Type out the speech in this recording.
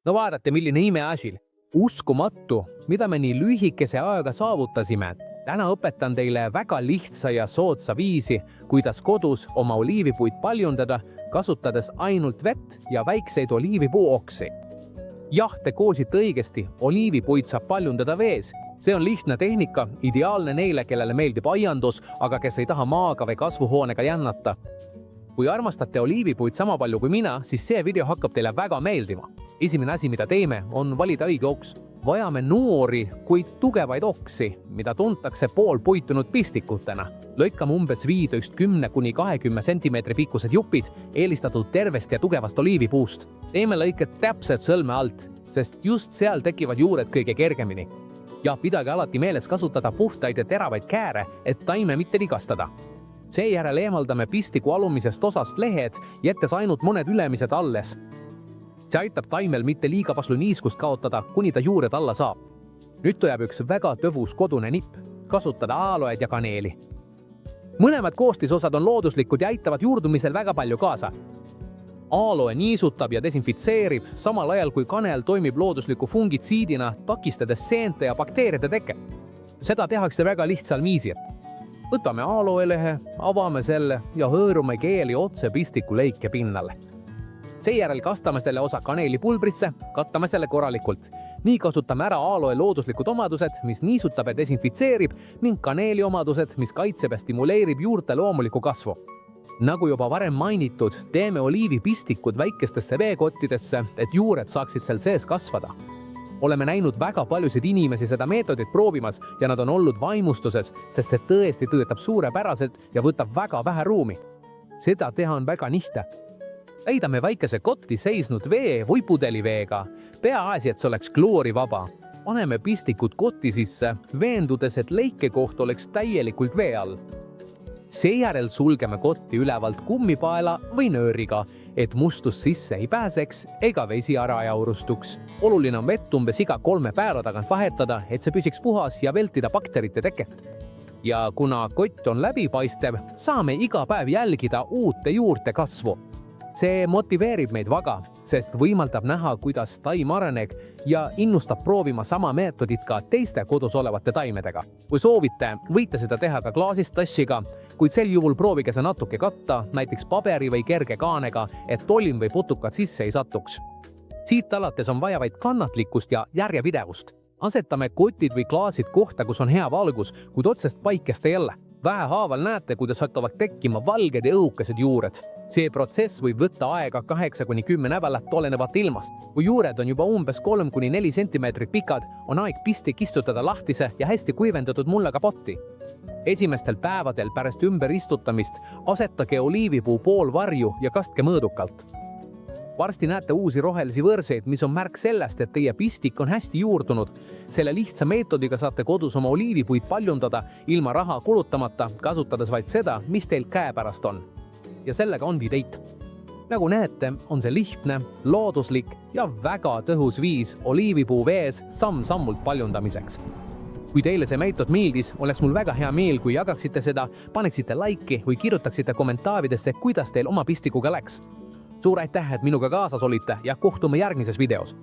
No vaadake, milline imeasil. Uskumatu, mida me nii lühikese ajaga saavutasime. Täna õpetan teile väga lihtsa ja soodsa viisi, kuidas kodus oma oliivipuid paljundada, kasutades ainult vett ja väikseid oliivipuuoksi. Jah, te kuulsite õigesti, oliivipuid saab paljundada vees. See on lihtne tehnika, ideaalne neile, kellele meeldib aiandus, aga kes ei taha maaga või kasvuhoonega jännata. Kui armastate oliivipuid sama palju kui mina, siis see video hakkab teile väga meeldima. Esimene asi, mida teeme, on valida õige oks. Vajame noori, kuid tugevaid oksi, mida tuntakse poolpuitunud pistikutena. Lõikame umbes 15–20 cm pikkused jupid, eelistatud tervest ja tugevast oliivipuust. Teeme lõiked täpselt sõlme alt, sest just seal tekivad juured kõige kergemini. Ja pidage alati meeles kasutada puhtaid ja teravaid kääre, et taime mitte vigastada. Seejärel eemaldame pistiku alumisest osast lehed, jättes ainult mõned ülemised alles. See aitab taimel mitte liiga paslu niiskust kaotada, kuni ta juured alla saab. Nüüd tuleb üks väga tõvus kodune nipp, kasutada aaloed ja kaneeli. Mõlemad koostisosad on looduslikud ja aitavad juurdumisel väga palju kaasa. Aaloe niisutab ja desinfitseerib, samal ajal kui kanel toimib loodusliku fungitsiidina, takistades seente ja bakteeriade teket. Seda tehakse väga lihtsal viisil. Võtame aaloelehe, avame selle ja hõõrume keeli otse pistiku leike pinnale. Seejärel kastame selle osa kaneelipulbrisse, kattame selle korralikult. Nii kasutame ära aaloe looduslikud omadused, mis niisutab ja desinfitseerib, ning kaneeli omadused, mis kaitseb ja stimuleerib juurte loomulikku kasvu. Nagu juba varem mainitud, teeme oliivipistikud väikestesse veekottidesse, et juured saaksid seal sees kasvada. Oleme näinud väga paljusid inimesi seda meetodit proovimas ja nad on olnud vaimustuses, sest see tõesti töötab suurepäraselt ja võtab väga vähe ruumi. Seda teha on väga lihtne. Täidame väikese kotti seisnud vee või pudeliveega, peaasi, et see oleks kloorivaba. Paneme pistikud kotti sisse, veendudes, et leikekoht oleks täielikult vee all. Seejärel sulgeme kotti ülevalt kummipaela või nööriga, et mustus sisse ei pääseks ega vesi ära jaurustuks. Oluline on vett umbes iga 3 päeva tagant vahetada, et see püsiks puhas ja vältida bakterite teket. Ja kuna kott on läbipaistev, saame iga päev jälgida uute juurte kasvu. See motiveerib meid väga, sest võimaldab näha, kuidas taim areneb ja innustab proovima sama meetodit ka teiste kodus olevate taimedega. Kui soovite, võite seda teha ka klaasist tassiga, kuid sel juhul proovige see natuke katta, näiteks paberi või kerge kaanega, et tolm või putukad sisse ei satuks. Siit alates on vaja vaid kannatlikkust ja järjepidevust. Asetame kotid või klaasid kohta, kus on hea valgus, kuid otsest paikest ei jälle. Vähehaaval näete, kuidas hakkavad tekkima valged ja õhukesed juured. See protsess võib võtta aega 8–10 nädalat olenevalt ilmast. Kui juured on juba umbes 3–4 cm pikad, on aeg pistik istutada lahtise ja hästi kuivendatud mullaga potti. Esimestel päevadel pärast ümberistutamist asetage oliivipuu pool varju ja kastke mõõdukalt. Varsti näete uusi rohelisi võrseid, mis on märk sellest, et teie pistik on hästi juurdunud. Selle lihtsa meetodiga saate kodus oma oliivipuid paljundada ilma raha kulutamata, kasutades vaid seda, mis teil käepärast on. Ja sellega ongi teit. Nagu näete, on see lihtne, looduslik ja väga tõhus viis oliivipuu vees samm-sammult paljundamiseks. Kui teile see meetod meeldis, oleks mul väga hea meel, kui jagaksite seda, paneksite laiki või kirjutaksite kommentaaridesse, kuidas teil oma pistikuga läks. Suur aitäh, et minuga kaasas olite ja kohtume järgmises videos.